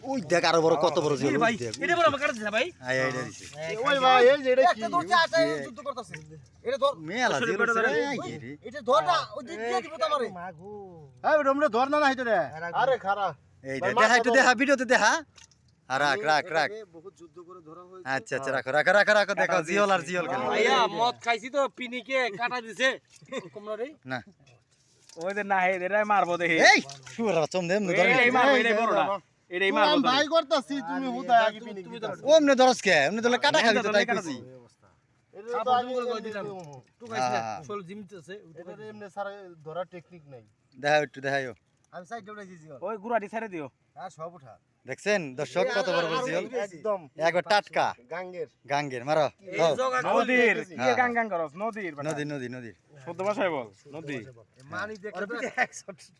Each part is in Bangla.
ওই দেখ আরো বড় কত বড় জিওল ভাই এটা বড় আমার কাছে দিছে ভাই আই আইডা দিছে ওই ভাই এই যে এটা কি একটা ধরতে আটা যুদ্ধ করতেছে এটা ধর মেলা জিওল রে এটা ধর না ওই দিক দিয়ে দিব তোমারে এই তোমরা ধর না হইতো রে আরে খারা এই দেখা একটু দেখা ভিডিওতে দেখা আর রাখ বহুত যুদ্ধ করে ধরা হয়েছে আচ্ছা আচ্ছা রাখো দেখো জিওল আর জিওল গেল ভাইয়া মদ খাইছি তো পিনিকে কাটা দিছে কোমরা রে না ওই যে না হে এরাই মারবো দেখি এই শুয়ার চম দেম ধর এটাই মারবো এটাই বড়টা এটাই মারবো আমি ভাই করতাছি তুমি হুদায় আগে পিনি ওমনে ধরস কে ওমনে ধরলে কাটা খাবি তো তাই কইছি এটা তো আগে কই দিলাম তুই খাইছ না চল জিমতেছে এটা এমনি সারা ধরার টেকনিক নাই দেখাও আমি সাইড উঠাইছি জিও ওই গুড়াটি ছেড়ে দিও আর সব উঠা দেখছেন দর্শক কত বড় বড় জিওল একদম একবার টাটকা গাঙ্গের মারো এই জগা নদীর কি হ্যাঁ। গাং গাং করস নদীর নদীর শুদ্ধ ভাষায় বল নদী মানি দেখে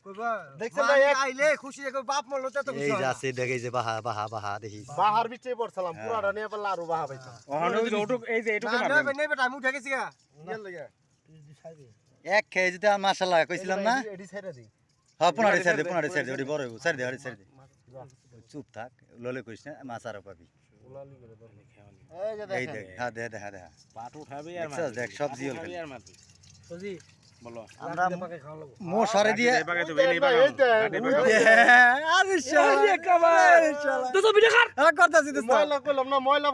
কইবা দেখছেন ভাই আইলে খুশি রে বাপ মরলো তে তো এই যে আছে দেখে যে বাহা দেখি বাহার বিচে পড়ছিলাম পুরাটা নিয়ে পারলে আরো বাহা পাইতাম ওখানে ওই যে ওটুক এই যে এটুকু না মারবেন নেবে আমি উঠে গেছি গা ইয়ার লাগা এক খেয়ে যদি মাশাআল্লাহ কইছিলাম না এডি সাইডে দি হ্যাঁ পুনাড়ি সাইড দে ওডি বড় হইব সাইড দে চুপ থাক ললে কইছ না মাছ আরো পাবি এই যে এই দেখেন দেখ হ্যাঁ দেখা পাট উঠাবি আর দেখছস, দেখ সব জিওল খালি। আর মারবি সজি বলো আমরা আমাকে খাওয়া লাগবে মো সরে দিয়ে এই বাগাই তো এই বাগাই আরে শালা তো ভিডিও কর করতাছি তো ময়লা কইলাম না ময়লা